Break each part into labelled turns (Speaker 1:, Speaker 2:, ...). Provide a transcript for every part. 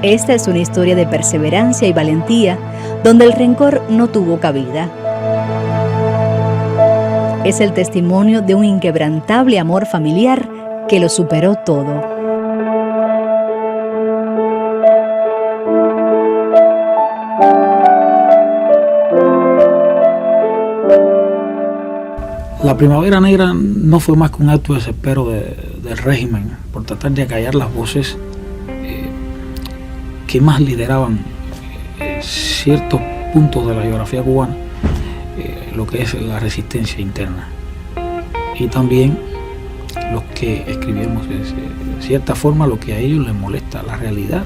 Speaker 1: Esta es una historia de perseverancia y valentía, donde el rencor no tuvo cabida. Es el testimonio de un inquebrantable amor familiar que lo superó todo.
Speaker 2: La Primavera Negra no fue más que un acto de desespero del régimen por tratar de acallar las voces que más lideraban ciertos puntos de la geografía cubana, lo que es la resistencia interna. Y también los que escribimos de cierta forma lo que a ellos les molesta, la realidad,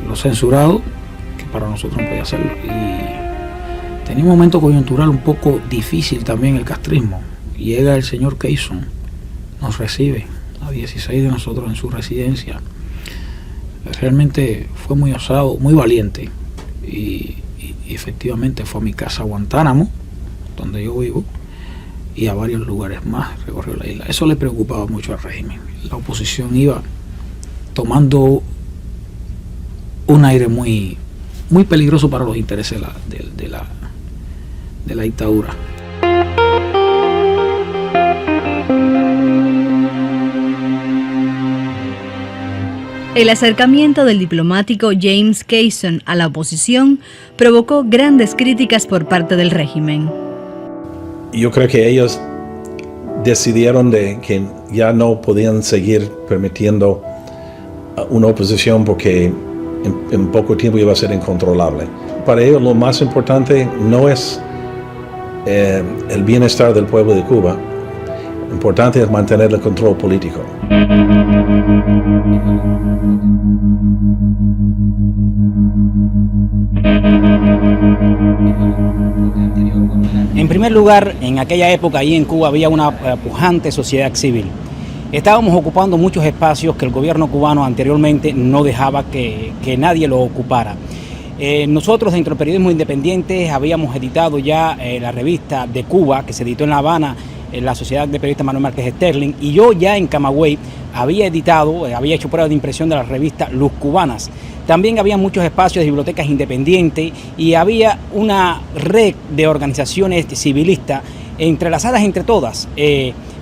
Speaker 2: lo censurado, que para nosotros no podía hacerlo. Y tenía un momento coyuntural un poco difícil también el castrismo. Llega el señor Keyson, nos recibe a 16 de nosotros en su residencia. Realmente fue muy osado, muy valiente. Y efectivamente fue a mi casa Guantánamo, donde yo vivo, y a varios lugares más recorrió la isla. Eso le preocupaba mucho al régimen. La oposición iba tomando un aire muy, muy peligroso para los intereses de la dictadura.
Speaker 1: El acercamiento del diplomático James Keyson a la oposición provocó grandes críticas por parte del régimen.
Speaker 3: Yo creo que ellos decidieron que ya no podían seguir permitiendo una oposición porque en poco tiempo iba a ser incontrolable. Para ellos lo más importante no es el bienestar del pueblo de Cuba. Lo importante es mantener el control político.
Speaker 4: En primer lugar, en aquella época ahí en Cuba había una pujante sociedad civil. Estábamos ocupando muchos espacios que el gobierno cubano anteriormente no dejaba que nadie lo ocupara. Nosotros dentro del periodismo independiente habíamos editado ya la revista de Cuba, que se editó en La Habana, en la Sociedad de Periodistas Manuel Márquez Sterling, y yo ya en Camagüey había editado, había hecho pruebas de impresión de la revista Luz Cubanas. También había muchos espacios de bibliotecas independientes y había una red de organizaciones civilistas entrelazadas entre todas,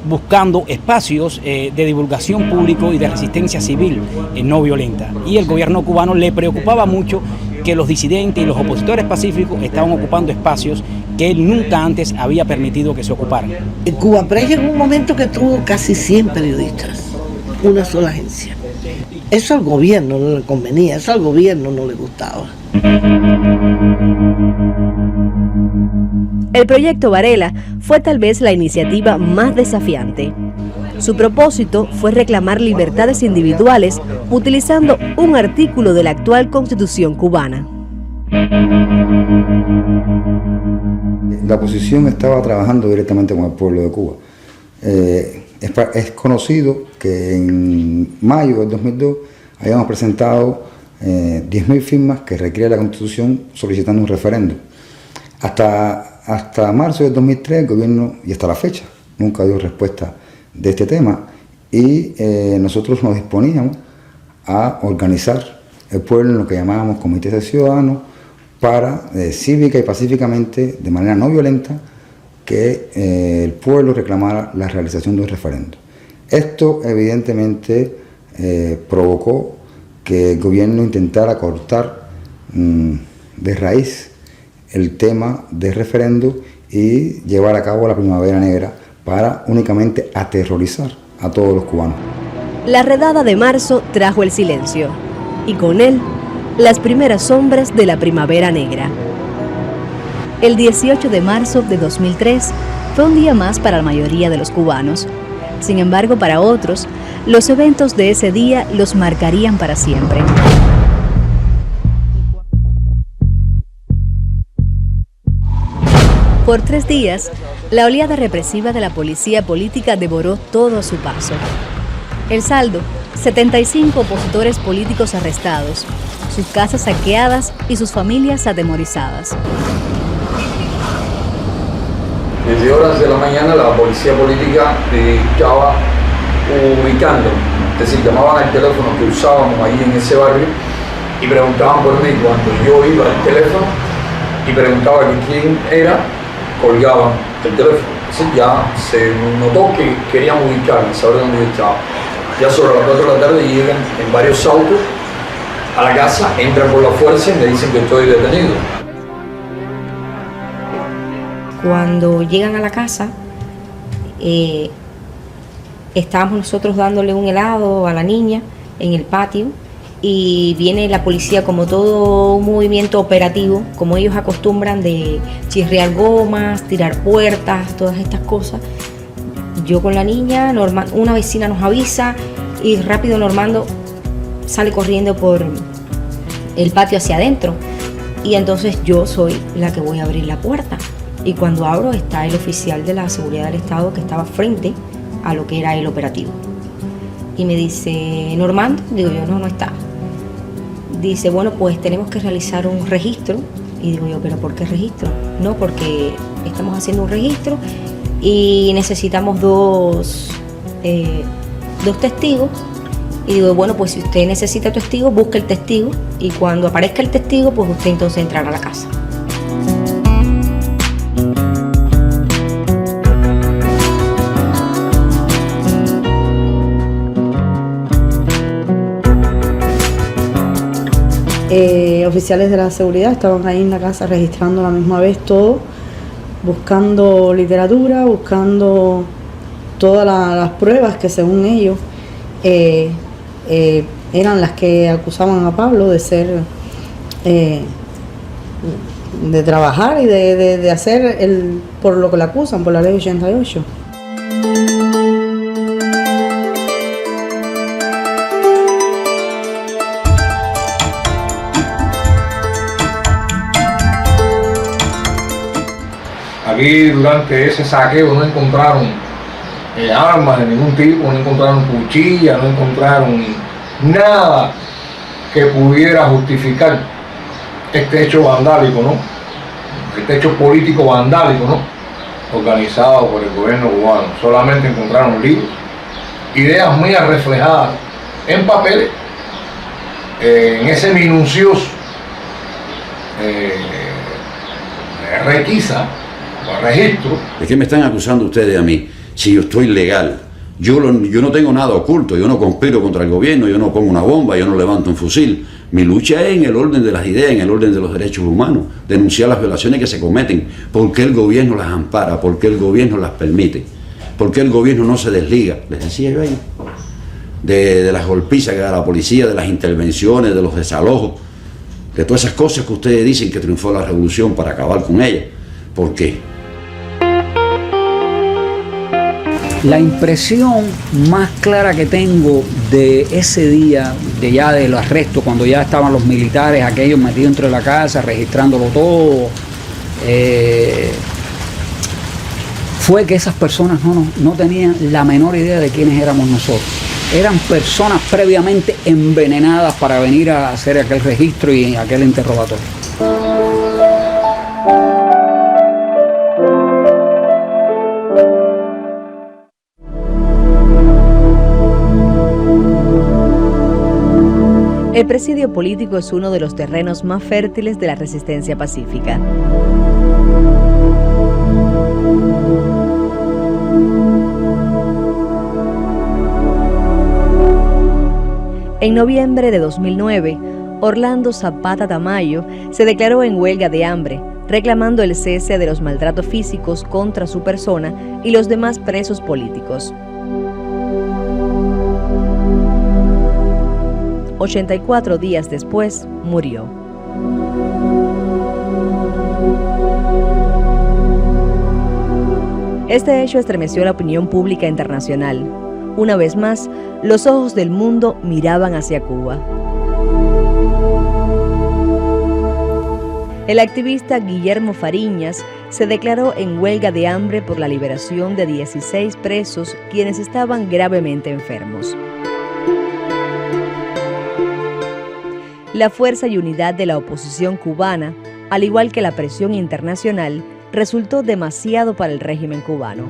Speaker 4: buscando espacios de divulgación público y de resistencia civil no violenta. Y el gobierno cubano le preocupaba mucho que los disidentes y los opositores pacíficos estaban ocupando espacios que él nunca antes había permitido que se ocuparan.
Speaker 5: En Cuba Press llegó un momento que tuvo casi 100 periodistas, una sola agencia. Eso al gobierno no le convenía, eso al gobierno no le gustaba.
Speaker 1: El proyecto Varela fue tal vez la iniciativa más desafiante. Su propósito fue reclamar libertades individuales utilizando un artículo de la actual Constitución cubana.
Speaker 6: La oposición estaba trabajando directamente con el pueblo de Cuba. Es conocido que en mayo del 2002 habíamos presentado 10.000 firmas que requiere la Constitución solicitando un referendo. Hasta marzo del 2003 el gobierno, y hasta la fecha, nunca dio respuesta de este tema, y nosotros nos disponíamos a organizar el pueblo en lo que llamábamos comités de ciudadanos para cívica y pacíficamente, de manera no violenta, que el pueblo reclamara la realización de un referendo. Esto evidentemente provocó que el gobierno intentara cortar de raíz el tema del referendo y llevar a cabo la Primavera Negra para únicamente aterrorizar a todos los cubanos.
Speaker 1: La redada de marzo trajo el silencio y con él las primeras sombras de la Primavera Negra. El 18 de marzo de 2003 fue un día más para la mayoría de los cubanos. Sin embargo, para otros, los eventos de ese día los marcarían para siempre. Por 3 días, la oleada represiva de la policía política devoró todo a su paso. El saldo, 75 opositores políticos arrestados, sus casas saqueadas y sus familias atemorizadas.
Speaker 7: Desde horas de la mañana la policía política estaba ubicando Es decir, llamaban al teléfono que usábamos ahí en ese barrio y preguntaban por mí. Cuando yo iba al teléfono y preguntaba que quién era, colgaban el teléfono. Entonces ya se notó que querían ubicarme, saber dónde yo estaba. Ya sobre las 4 de la tarde llegan en varios autos a la casa, entran por la fuerza y me dicen que estoy detenido.
Speaker 8: Cuando llegan a la casa, estábamos nosotros dándole un helado a la niña en el patio y viene la policía, como todo un movimiento operativo, como ellos acostumbran, de chirriar gomas, tirar puertas, todas estas cosas. Yo con la niña, una vecina nos avisa y rápido Normando sale corriendo por el patio hacia adentro y entonces yo soy la que voy a abrir la puerta. Y cuando abro está el oficial de la seguridad del Estado que estaba frente a lo que era el operativo. Y me dice, Normando, digo yo, no está. Dice, bueno, pues tenemos que realizar un registro. Y digo yo, ¿pero por qué registro? No, porque estamos haciendo un registro y necesitamos dos testigos. Y digo, bueno, pues si usted necesita testigo, busque el testigo y cuando aparezca el testigo, pues usted entonces entrará a la casa.
Speaker 9: Oficiales de la seguridad estaban ahí en la casa registrando a la misma vez todo, buscando literatura, buscando todas las pruebas que según ellos eran las que acusaban a Pablo de ser, de trabajar y de hacer por lo que le acusan, por la ley 88.
Speaker 7: Aquí durante ese saqueo no encontraron armas de ningún tipo, no encontraron cuchillas, no encontraron nada que pudiera justificar este hecho vandálico, ¿no? Este hecho político vandálico, ¿no? Organizado por el gobierno cubano. Solamente encontraron libros, ideas mías reflejadas en papeles, en ese minucioso requisa, registro.
Speaker 10: ¿De qué me están acusando ustedes a mí? Si yo estoy legal, yo no tengo nada oculto, yo no conspiro contra el gobierno, yo no pongo una bomba, yo no levanto un fusil. Mi lucha es en el orden de las ideas, en el orden de los derechos humanos, denunciar las violaciones que se cometen, por qué el gobierno las ampara, por qué el gobierno las permite, por qué el gobierno no se desliga, les decía yo ahí, de las golpizas que da la policía, de las intervenciones, de los desalojos, de todas esas cosas que ustedes dicen que triunfó la revolución para acabar con ella. ¿Por qué?
Speaker 4: La impresión más clara que tengo de ese día, del arresto, cuando ya estaban los militares, aquellos metidos dentro de la casa, registrándolo todo, fue que esas personas no tenían la menor idea de quiénes éramos nosotros. Eran personas previamente envenenadas para venir a hacer aquel registro y aquel interrogatorio.
Speaker 1: El presidio político es uno de los terrenos más fértiles de la resistencia pacífica. En noviembre de 2009, Orlando Zapata Tamayo se declaró en huelga de hambre, reclamando el cese de los maltratos físicos contra su persona y los demás presos políticos. 84 días después, murió. Este hecho estremeció la opinión pública internacional. Una vez más, los ojos del mundo miraban hacia Cuba. El activista Guillermo Fariñas se declaró en huelga de hambre por la liberación de 16 presos quienes estaban gravemente enfermos. La fuerza y unidad de la oposición cubana, al igual que la presión internacional, resultó demasiado para el régimen cubano.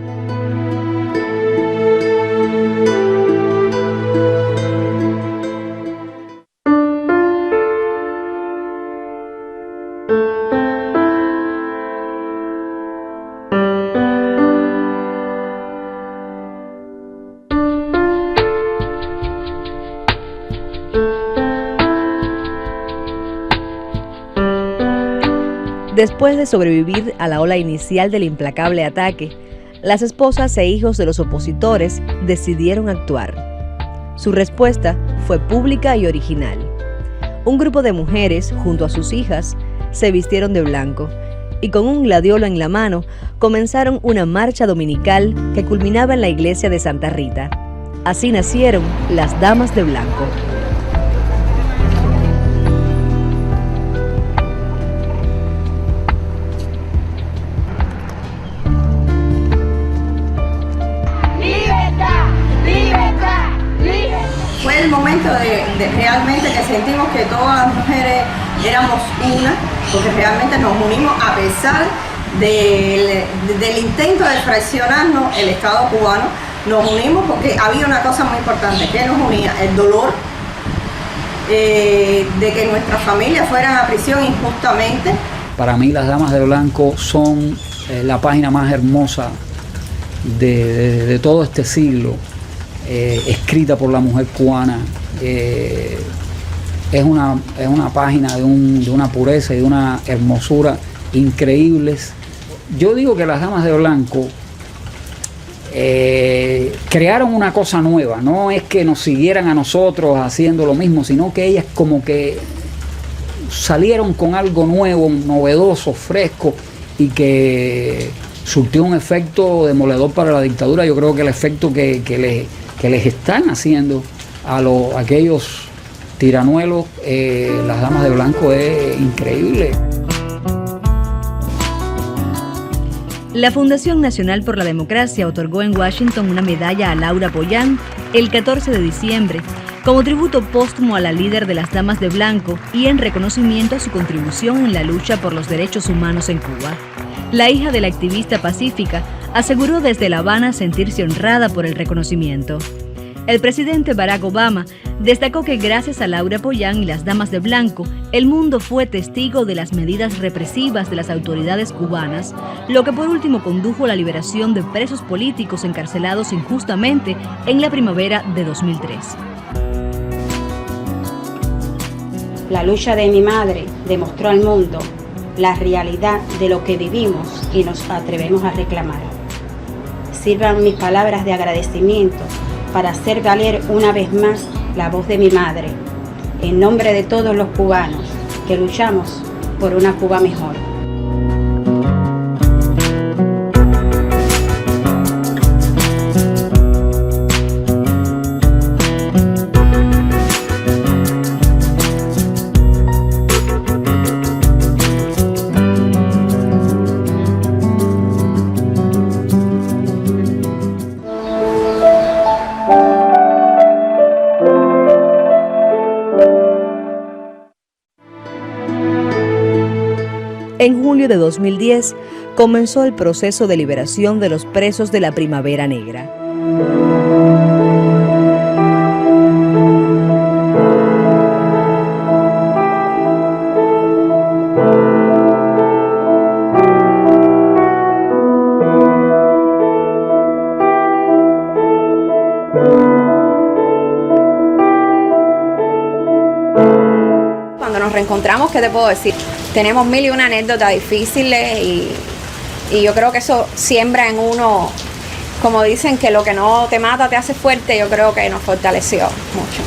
Speaker 1: Después de sobrevivir a la ola inicial del implacable ataque, las esposas e hijos de los opositores decidieron actuar. Su respuesta fue pública y original. Un grupo de mujeres, junto a sus hijas, se vistieron de blanco y con un gladiolo en la mano comenzaron una marcha dominical que culminaba en la iglesia de Santa Rita. Así nacieron las Damas de Blanco.
Speaker 11: Fue el momento de realmente que sentimos que todas las mujeres éramos una, porque realmente nos unimos a pesar del intento de traicionarnos el Estado cubano. Nos unimos porque había una cosa muy importante que nos unía: el dolor de que nuestras familias fueran a prisión injustamente.
Speaker 2: Para mí las Damas de Blanco son la página más hermosa de todo este siglo, escrita por la mujer cubana. Es una página de una pureza y de una hermosura increíbles. Yo digo que las Damas de Blanco crearon una cosa nueva. No es que nos siguieran a nosotros haciendo lo mismo, sino que ellas como que salieron con algo nuevo, novedoso, fresco, y que surtió un efecto demoledor para la dictadura. Yo creo que el efecto que les están haciendo a aquellos tiranuelos, las Damas de Blanco, es increíble.
Speaker 1: La Fundación Nacional por la Democracia otorgó en Washington una medalla a Laura Pollán el 14 de diciembre como tributo póstumo a la líder de las Damas de Blanco y en reconocimiento a su contribución en la lucha por los derechos humanos en Cuba. La hija de la activista pacífica aseguró desde La Habana sentirse honrada por el reconocimiento. El presidente Barack Obama destacó que gracias a Laura Pollán y las Damas de Blanco, el mundo fue testigo de las medidas represivas de las autoridades cubanas, lo que por último condujo a la liberación de presos políticos encarcelados injustamente en la primavera de 2003.
Speaker 12: La lucha de mi madre demostró al mundo la realidad de lo que vivimos y nos atrevemos a reclamar. Sirvan mis palabras de agradecimiento para hacer valer una vez más la voz de mi madre, en nombre de todos los cubanos que luchamos por una Cuba mejor.
Speaker 1: En julio de 2010 comenzó el proceso de liberación de los presos de la Primavera Negra.
Speaker 13: Cuando nos reencontramos, ¿qué te puedo decir? Tenemos mil y una anécdotas difíciles y yo creo que eso siembra en uno, como dicen, que lo que no te mata te hace fuerte. Yo creo que nos fortaleció mucho.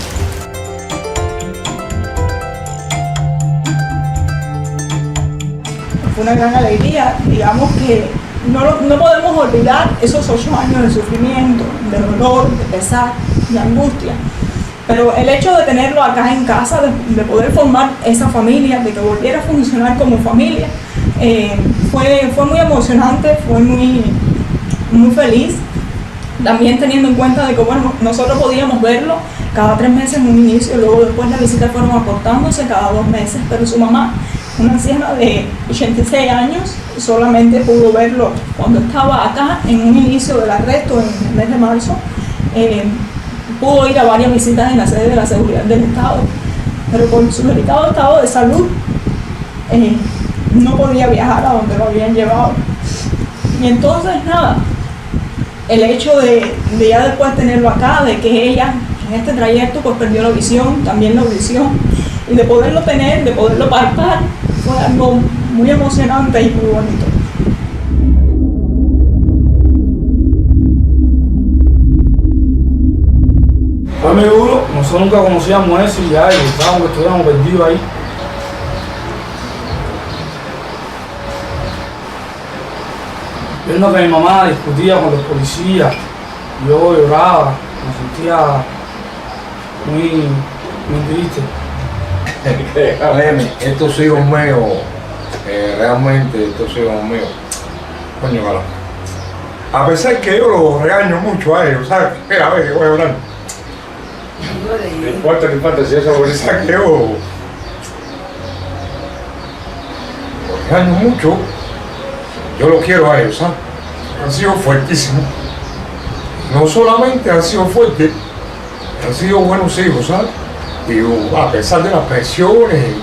Speaker 14: Fue una gran alegría, digamos que no podemos olvidar esos 8 años de sufrimiento, de dolor, de pesar, de angustia. Pero el hecho de tenerlo acá en casa, de poder formar esa familia, de que volviera a funcionar como familia, fue muy emocionante, fue muy feliz. También teniendo en cuenta de que bueno, nosotros podíamos verlo cada 3 meses en un inicio, luego después las visitas fueron acortándose cada 2 meses, pero su mamá, una anciana de 86 años, solamente pudo verlo cuando estaba acá en un inicio del arresto en el mes de marzo. Pudo ir a varias visitas en la sede de la seguridad del Estado, pero por su delicado estado de salud no podía viajar a donde lo habían llevado. Y entonces nada, el hecho de ya después tenerlo acá, de que ella en este trayecto pues perdió la visión, también la audición, y de poderlo tener, de poderlo palpar, fue algo muy emocionante y muy bonito.
Speaker 2: Fue muy duro, nosotros nunca conocíamos eso y ya, y estábamos que estuviéramos perdidos ahí. Viendo que mi mamá discutía con los policías, yo lloraba, me sentía muy triste.
Speaker 7: Estos hijos míos, realmente estos hijos míos, coño, cara. A pesar que yo los regaño mucho a ellos, ¿sabes? A ver, que voy a hablar. No importa si eso es que yo los regaño mucho. Yo los quiero a ellos, ¿sabes? Han sido fuertísimos. No solamente han sido fuertes, han sido buenos hijos, ¿sabes? Y a pesar de las presiones.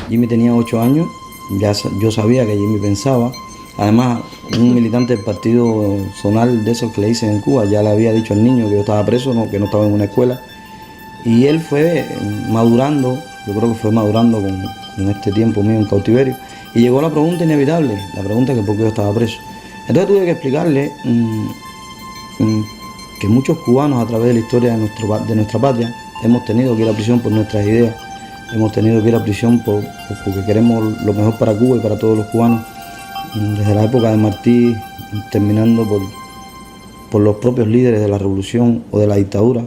Speaker 15: Jimmy tenía 8 años, ya yo sabía que Jimmy pensaba. Además, un militante del partido zonal de esos que le dicen en Cuba ya le había dicho al niño que yo estaba preso, que no estaba en una escuela. Y él fue madurando, yo creo que fue madurando con este tiempo mío en cautiverio. Y llegó la pregunta inevitable, la pregunta que por qué yo estaba preso. Entonces tuve que explicarle que muchos cubanos a través de la historia de nuestra patria hemos tenido que ir a prisión por nuestras ideas, hemos tenido que ir a prisión porque queremos lo mejor para Cuba y para todos los cubanos, desde la época de Martí, terminando por los propios líderes de la revolución o de la dictadura.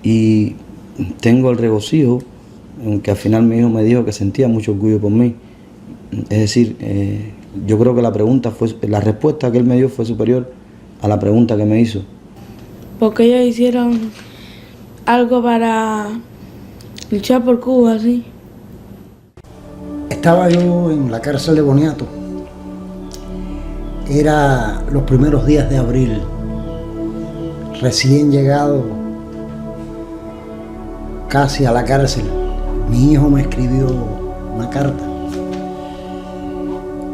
Speaker 15: Y tengo el regocijo en que al final mi hijo me dijo que sentía mucho orgullo por mí. Es decir, yo creo que la respuesta que él me dio fue superior a la pregunta que me hizo.
Speaker 9: Porque ellos hicieron algo para luchar por Cuba, sí.
Speaker 16: Estaba yo en la cárcel de Boniato. Era los primeros días de abril. Recién llegado casi a la cárcel. Mi hijo me escribió una carta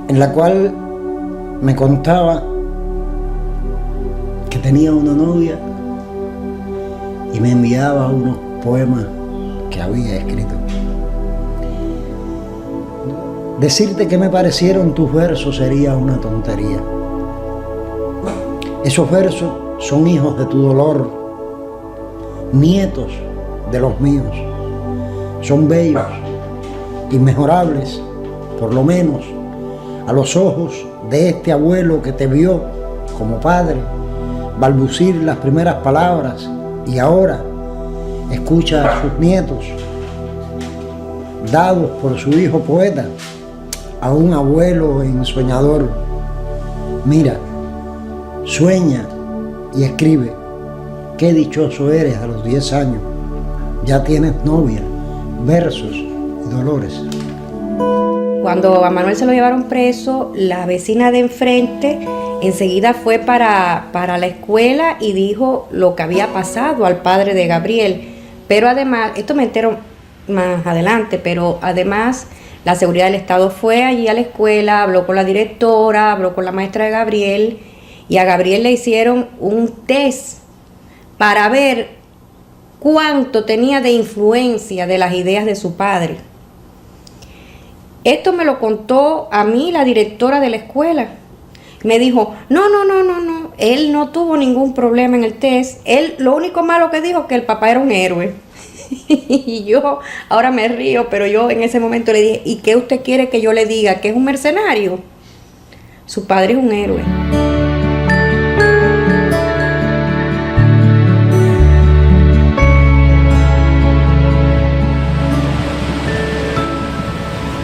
Speaker 16: en la cual me contaba que tenía una novia y me enviaba unos poemas que había escrito. Decirte que me parecieron tus versos sería una tontería. Esos versos son hijos de tu dolor, nietos de los míos. Son bellos, inmejorables, por lo menos a los ojos de este abuelo que te vio como padre balbucir las primeras palabras y ahora escucha a sus nietos dados por su hijo poeta, a un abuelo ensoñador. Mira, sueña y escribe. Qué dichoso eres a los 10 años. Ya tienes novia, versos y dolores.
Speaker 8: Cuando a Manuel se lo llevaron preso, la vecina de enfrente enseguida fue para la escuela y dijo lo que había pasado al padre de Gabriel. Pero además, esto me entero más adelante, pero además la seguridad del Estado fue allí a la escuela, habló con la directora, habló con la maestra de Gabriel y a Gabriel le hicieron un test para ver cuánto tenía de influencia de las ideas de su padre. Esto me lo contó a mí la directora de la escuela. Me dijo, no, él no tuvo ningún problema en el test. Él, lo único malo que dijo es que el papá era un héroe. Y yo ahora me río, pero yo en ese momento le dije, ¿y qué usted quiere que yo le diga? ¿Que es un mercenario? Su padre es un héroe.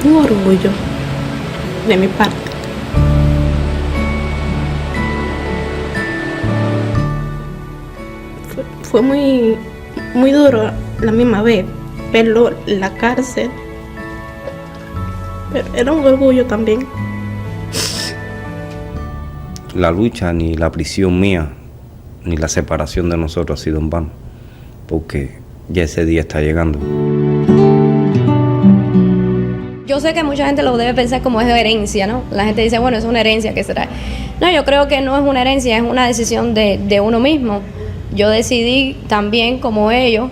Speaker 9: Un orgullo de mi parte. Fue muy duro la misma vez verlo en la cárcel, pero era un orgullo también.
Speaker 17: La lucha, ni la prisión mía, ni la separación de nosotros ha sido en vano, porque ya ese día está llegando.
Speaker 8: Yo sé que mucha gente lo debe pensar como es de herencia, ¿no? La gente dice, bueno, es una herencia, ¿qué será? No, yo creo que no es una herencia, es una decisión de uno mismo. Yo decidí también, como ellos,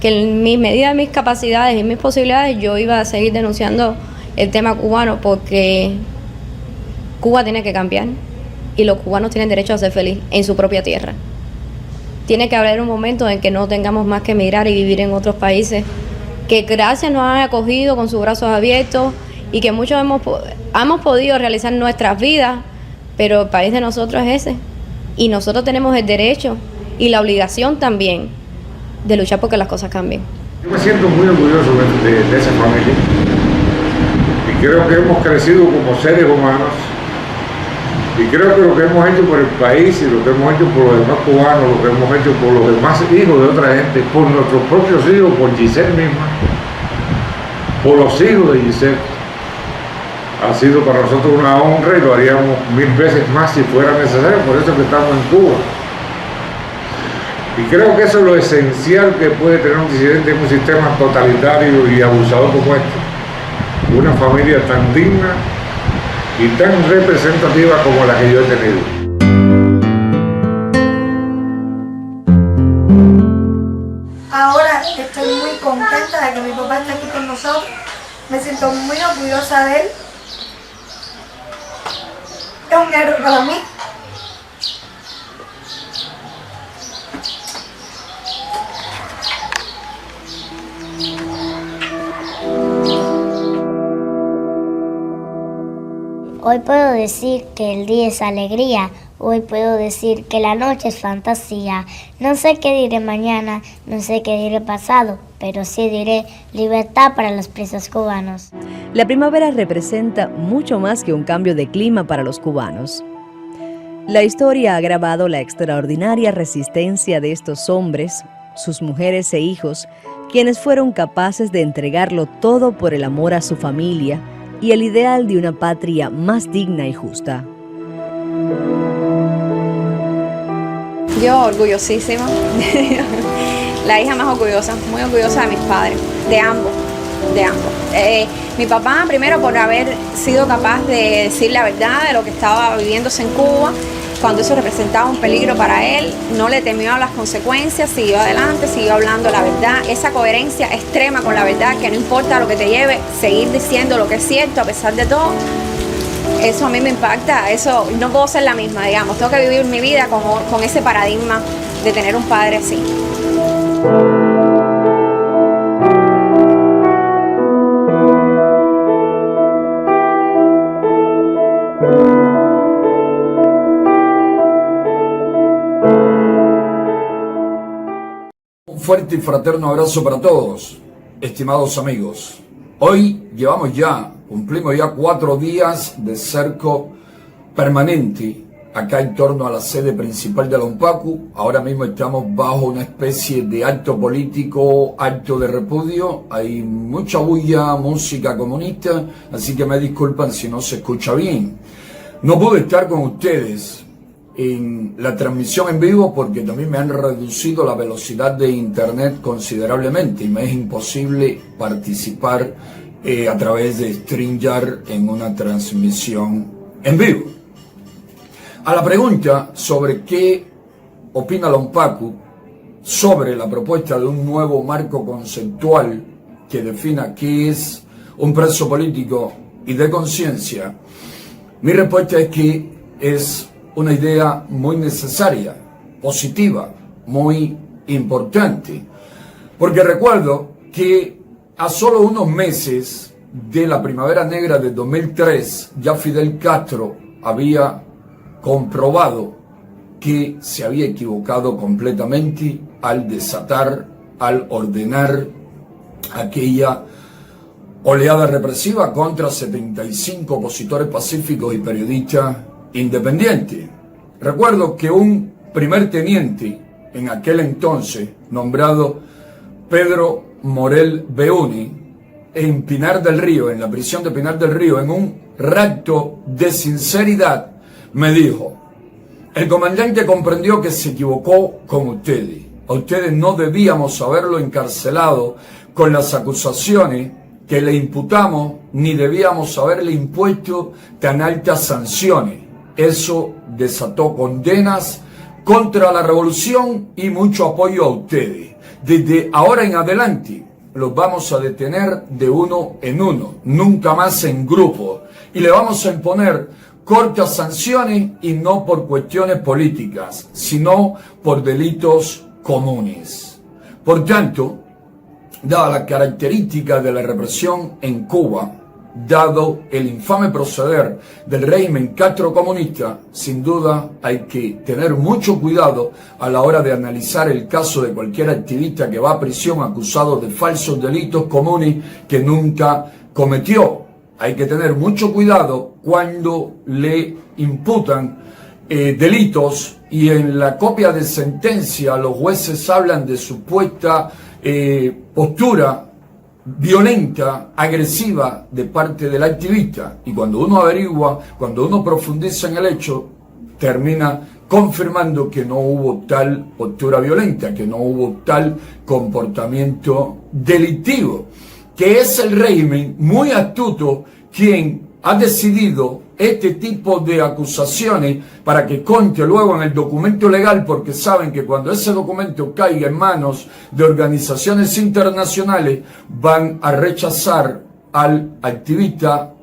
Speaker 8: que en mis medidas, mis capacidades y mis posibilidades yo iba a seguir denunciando el tema cubano, porque Cuba tiene que cambiar y los cubanos tienen derecho a ser felices en su propia tierra. Tiene que haber un momento en que no tengamos más que emigrar y vivir en otros países que gracias nos han acogido con sus brazos abiertos y que muchos hemos podido realizar nuestras vidas, pero el país de nosotros es ese. Y nosotros tenemos el derecho y la obligación también de luchar porque las cosas cambien.
Speaker 7: Yo me siento muy orgulloso de esa familia y creo que hemos crecido como seres humanos y creo que lo que hemos hecho por el país y lo que hemos hecho por los demás cubanos, lo que hemos hecho por los demás hijos de otra gente, por nuestros propios hijos, por Giselle misma, por los hijos de Giselle, ha sido para nosotros una honra y lo haríamos 1000 veces más si fuera necesario, por eso que estamos en Cuba. Y creo que eso es lo esencial que puede tener un disidente en un sistema totalitario y abusador como este. Una familia tan digna y tan representativa como la que yo he tenido.
Speaker 18: Ahora estoy muy contenta de que mi papá esté aquí con nosotros. Me siento muy orgullosa de él. Es un héroe para mí.
Speaker 19: Hoy puedo decir que el día es alegría, hoy puedo decir que la noche es fantasía. No sé qué diré mañana, no sé qué diré pasado, pero sí diré libertad para los presos cubanos.
Speaker 1: La primavera representa mucho más que un cambio de clima para los cubanos. La historia ha grabado la extraordinaria resistencia de estos hombres, sus mujeres e hijos, quienes fueron capaces de entregarlo todo por el amor a su familia y el ideal de una patria más digna y justa.
Speaker 13: Yo orgullosísima, la hija más orgullosa, muy orgullosa de mis padres, de ambos. Mi papá primero por haber sido capaz de decir la verdad de lo que estaba viviéndose en Cuba, cuando eso representaba un peligro para él, no le temió a las consecuencias, siguió adelante, siguió hablando la verdad, esa coherencia extrema con la verdad, que no importa lo que te lleve, seguir diciendo lo que es cierto a pesar de todo. Eso a mí me impacta, eso no puedo ser la misma, digamos, tengo que vivir mi vida con ese paradigma de tener un padre así.
Speaker 20: Un fuerte y fraterno abrazo para todos, estimados amigos. Hoy cumplimos ya 4 días de cerco permanente acá en torno a la sede principal de la UNPACU. Ahora mismo estamos bajo una especie de acto político, acto de repudio. Hay mucha bulla, música comunista, así que me disculpan si no se escucha bien. No pude estar con ustedes en la transmisión en vivo porque también me han reducido la velocidad de internet considerablemente y me es imposible participar a través de StreamYard en una transmisión en vivo. A la pregunta sobre qué opina la UNPACU sobre la propuesta de un nuevo marco conceptual que defina qué es un preso político y de conciencia, mi respuesta es que es una idea muy necesaria, positiva, muy importante, porque recuerdo que a solo unos meses de la Primavera Negra de 2003, ya Fidel Castro había comprobado que se había equivocado completamente al desatar, al ordenar aquella oleada represiva contra 75 opositores pacíficos y periodistas independientes. Recuerdo que un primer teniente en aquel entonces, nombrado Pedro Morel Beuni, en Pinar del Río, en la prisión de Pinar del Río, en un rapto de sinceridad, me dijo: el comandante comprendió que se equivocó con ustedes. A ustedes no debíamos haberlo encarcelado con las acusaciones que le imputamos, ni debíamos haberle impuesto tan altas sanciones. Eso desató condenas contra la revolución y mucho apoyo a ustedes. desde ahora en adelante los vamos a detener de uno en uno, nunca más en grupo, y le vamos a imponer cortas sanciones y no por cuestiones políticas, sino por delitos comunes. Por tanto, dada la característica de la represión en Cuba, dado el infame proceder del régimen castrocomunista, sin duda hay que tener mucho cuidado a la hora de analizar el caso de cualquier activista que va a prisión acusado de falsos delitos comunes que nunca cometió. Hay que tener mucho cuidado cuando le imputan delitos y en la copia de sentencia los jueces hablan de supuesta postura violenta, agresiva de parte del activista, y cuando uno averigua, cuando uno profundiza en el hecho, termina confirmando que no hubo tal postura violenta, que no hubo tal comportamiento delictivo, que es el régimen muy astuto quien ha decidido este tipo de acusaciones para que conste luego en el documento legal, porque saben que cuando ese documento caiga en manos de organizaciones internacionales van a rechazar al activista,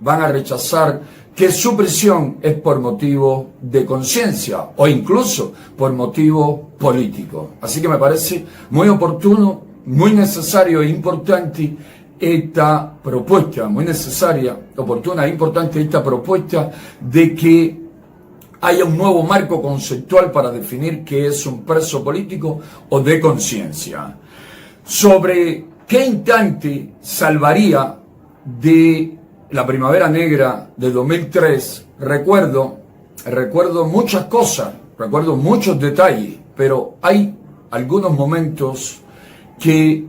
Speaker 20: van a rechazar que su prisión es por motivo de conciencia o incluso por motivo político. Así que me parece muy oportuno, muy necesario e importante esta propuesta, muy necesaria, oportuna e importante esta propuesta de que haya un nuevo marco conceptual para definir qué es un preso político o de conciencia. Sobre qué instante salvaría de la Primavera Negra de 2003, recuerdo muchas cosas, recuerdo muchos detalles, pero hay algunos momentos que,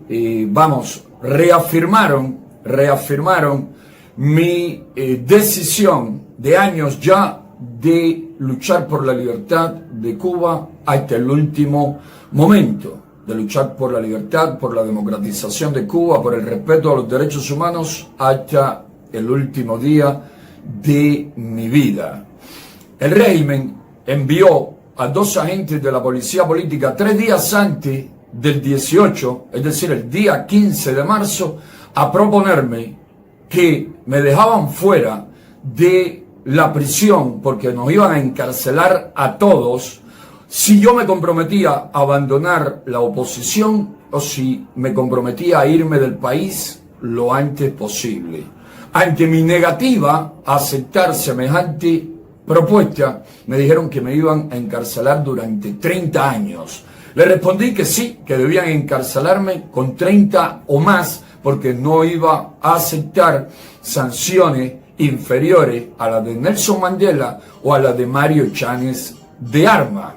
Speaker 20: reafirmaron mi decisión de años ya de luchar por la libertad de Cuba hasta el último momento, de luchar por la libertad, por la democratización de Cuba, por el respeto a los derechos humanos hasta el último día de mi vida. El régimen envió a 2 agentes de la policía política 3 días antes del 18, es decir, el día 15 de marzo, a proponerme que me dejaban fuera de la prisión porque nos iban a encarcelar a todos si yo me comprometía a abandonar la oposición o si me comprometía a irme del país lo antes posible. Ante mi negativa a aceptar semejante propuesta, me dijeron que me iban a encarcelar durante 30 años. Le respondí que sí, que debían encarcelarme con 30 o más, porque no iba a aceptar sanciones inferiores a las de Nelson Mandela o a las de Mario Cháñez de Armas.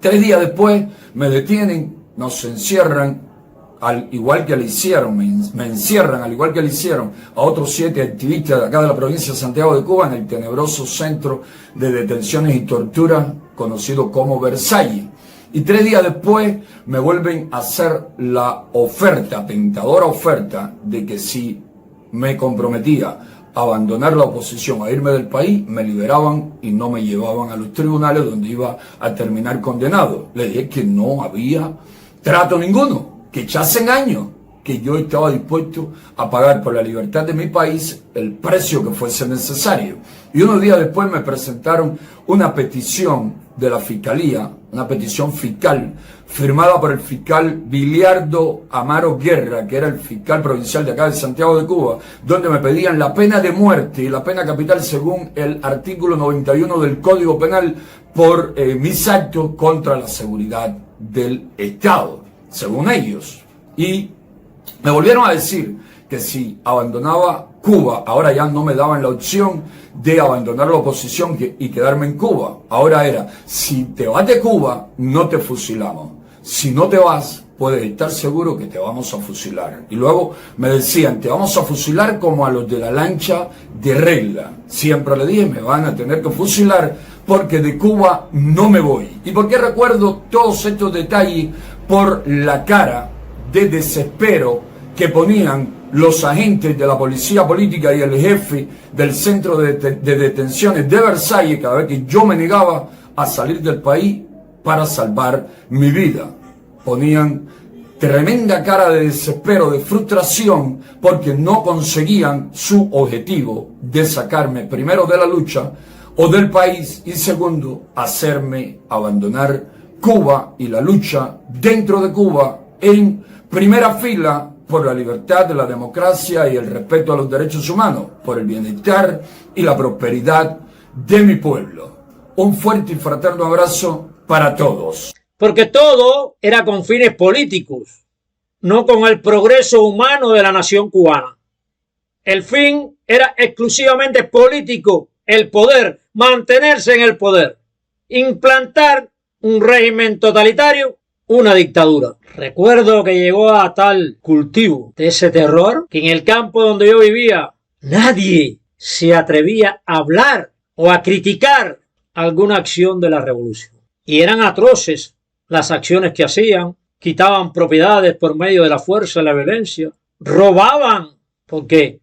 Speaker 20: 3 días después me detienen, nos encierran, al igual que le hicieron, me encierran al igual que le hicieron a otros 7 activistas de acá de la provincia de Santiago de Cuba en el tenebroso centro de detenciones y tortura conocido como Versalles. Y 3 días después me vuelven a hacer la oferta, tentadora oferta, de que si me comprometía a abandonar la oposición, a irme del país, me liberaban y no me llevaban a los tribunales donde iba a terminar condenado. Le dije que no había trato ninguno, que echasen años, que yo estaba dispuesto a pagar por la libertad de mi país el precio que fuese necesario. Y unos días después me presentaron una petición de la Fiscalía, una petición fiscal, firmada por el fiscal Biliardo Amaro Guerra, que era el fiscal provincial de acá de Santiago de Cuba, donde me pedían la pena de muerte y la pena capital según el artículo 91 del Código Penal por mis actos contra la seguridad del Estado, según ellos. Y me volvieron a decir que si abandonaba Cuba, ahora ya no me daban la opción de abandonar la oposición y quedarme en Cuba. Ahora era, si te vas de Cuba, no te fusilamos. Si no te vas, puedes estar seguro que te vamos a fusilar. Y luego me decían, te vamos a fusilar como a los de la lancha de regla. Siempre le dije, me van a tener que fusilar porque de Cuba no me voy. ¿Y por qué recuerdo todos estos detalles? Por la cara de desespero que ponían los agentes de la policía política y el jefe del centro de detenciones de Versalles cada vez que yo me negaba a salir del país para salvar mi vida. Ponían tremenda cara de desespero, de frustración, porque no conseguían su objetivo de sacarme primero de la lucha o del país y segundo, hacerme abandonar Cuba y la lucha dentro de Cuba en primera fila por la libertad, la democracia y el respeto a los derechos humanos, por el bienestar y la prosperidad de mi pueblo. Un fuerte y fraterno abrazo para todos.
Speaker 21: Porque todo era con fines políticos, no con el progreso humano de la nación cubana. El fin era exclusivamente político, el poder, mantenerse en el poder, implantar un régimen totalitario, una dictadura. Recuerdo que llegó a tal cultivo de ese terror que en el campo donde yo vivía nadie se atrevía a hablar o a criticar alguna acción de la revolución. Y eran atroces las acciones que hacían, quitaban propiedades por medio de la fuerza y la violencia, robaban, porque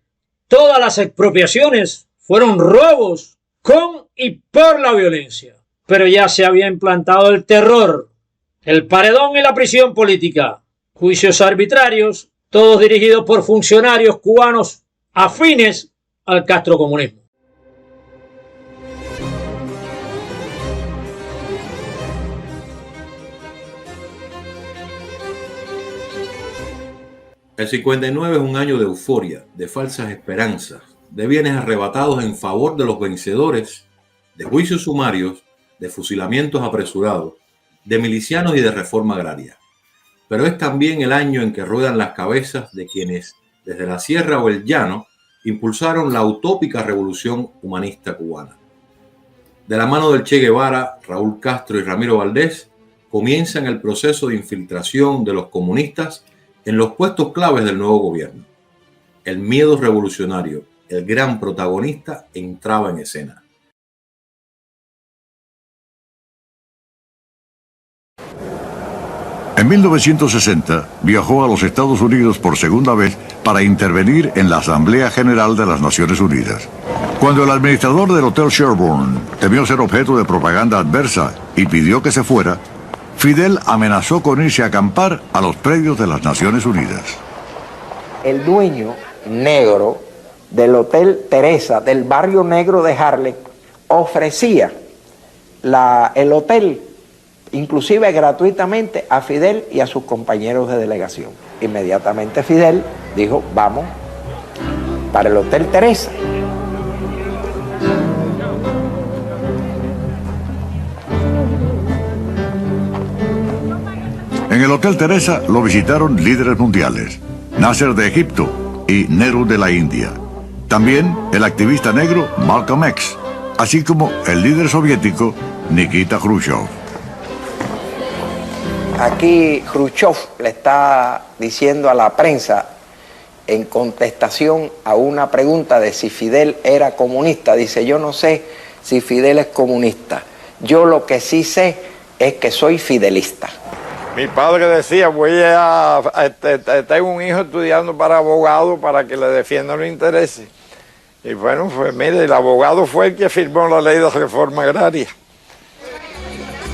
Speaker 21: todas las expropiaciones fueron robos con y por la violencia. Pero ya se había implantado el terror, el paredón y la prisión política, juicios arbitrarios, todos dirigidos por funcionarios cubanos afines al castrocomunismo.
Speaker 22: El 59 es un año de euforia, de falsas esperanzas, de bienes arrebatados en favor de los vencedores, de juicios sumarios, de fusilamientos apresurados, de milicianos y de reforma agraria. Pero es también el año en que ruedan las cabezas de quienes, desde la sierra o el llano, impulsaron la utópica revolución humanista cubana. De la mano del Che Guevara, Raúl Castro y Ramiro Valdés, comienzan el proceso de infiltración de los comunistas en los puestos claves del nuevo gobierno. El miedo revolucionario, el gran protagonista, entraba en escena.
Speaker 23: En 1960 viajó a los Estados Unidos por segunda vez para intervenir en la Asamblea General de las Naciones Unidas. Cuando el administrador del Hotel Sherbourne temió ser objeto de propaganda adversa y pidió que se fuera, Fidel amenazó con irse a acampar a los predios de las Naciones Unidas.
Speaker 24: El dueño negro del Hotel Teresa, del barrio negro de Harlem, ofrecía el hotel, inclusive gratuitamente, a Fidel y a sus compañeros de delegación. Inmediatamente Fidel dijo, vamos para el Hotel Teresa.
Speaker 23: En el Hotel Teresa lo visitaron líderes mundiales, Nasser de Egipto y Nehru de la India. También el activista negro Malcolm X, así como el líder soviético Nikita Khrushchev.
Speaker 24: Aquí Khrushchev le está diciendo a la prensa, en contestación a una pregunta de si Fidel era comunista, dice, yo no sé si Fidel es comunista, yo lo que sí sé es que soy fidelista.
Speaker 25: Mi padre decía, tengo un hijo estudiando para abogado para que le defienda los intereses. Y bueno, pues mire, el abogado fue el que firmó la ley de reforma agraria.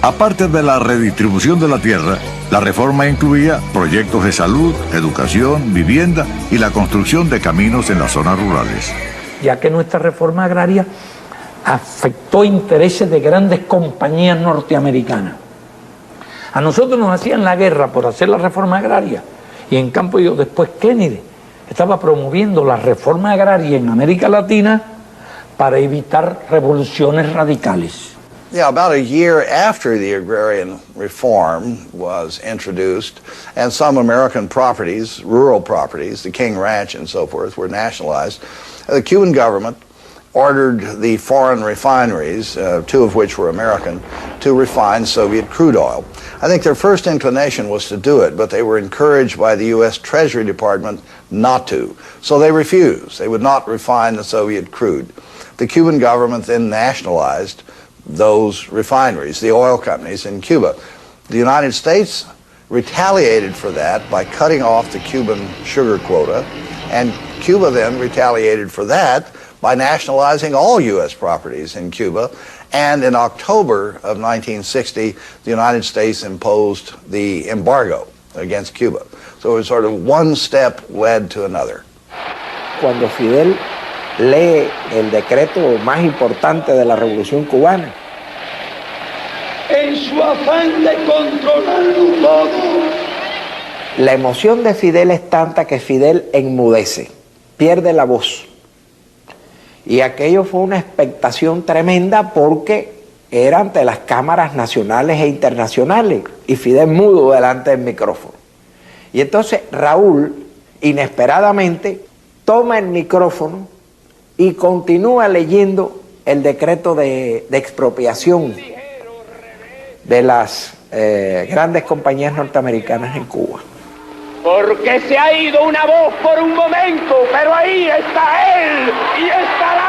Speaker 23: Aparte de la redistribución de la tierra, la reforma incluía proyectos de salud, educación, vivienda y la construcción de caminos en las zonas rurales.
Speaker 26: Ya que nuestra reforma agraria afectó intereses de grandes compañías norteamericanas. A nosotros nos hacían la guerra por hacer la reforma agraria y en cambio después Kennedy estaba promoviendo la reforma agraria en América Latina para evitar revoluciones radicales.
Speaker 27: Yeah, about a year after the agrarian reform was introduced and some American properties, rural properties, the King Ranch and so forth, were nationalized, the Cuban government ordered the foreign refineries, two of which were American, to refine Soviet crude oil. I think their first inclination was to do it, but they were encouraged by the U.S. Treasury Department not to. So they refused. They would not refine the Soviet crude. The Cuban government then nationalized those refineries, the oil companies in Cuba. The United States retaliated for that by cutting off the Cuban sugar quota, and Cuba then retaliated for that by nationalizing all U.S. properties in Cuba. And in October of 1960, the United States imposed the embargo against Cuba. So it was sort of one step led to another.
Speaker 24: Cuando Fidel lee el decreto más importante de la Revolución Cubana,
Speaker 3: en su afán de controlarlo todo,
Speaker 24: la emoción de Fidel es tanta que Fidel enmudece, pierde la voz. Y aquello fue una expectación tremenda porque era ante las cámaras nacionales e internacionales y Fidel mudo delante del micrófono. Y entonces Raúl, inesperadamente, toma el micrófono y continúa leyendo el decreto de expropiación de las grandes compañías norteamericanas en Cuba.
Speaker 3: porque se ha ido una voz por un momento, pero ahí está él y estará.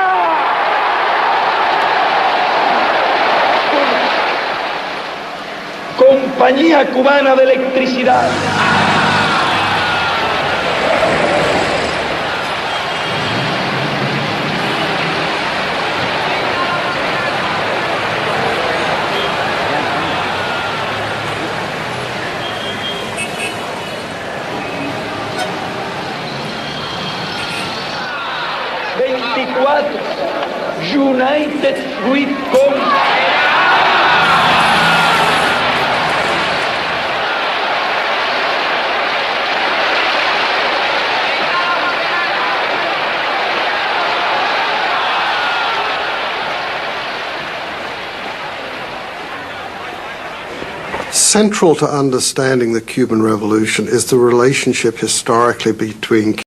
Speaker 3: Compañía Cubana de Electricidad. United Fruit Company.
Speaker 4: Central to understanding the Cuban Revolution is the relationship historically between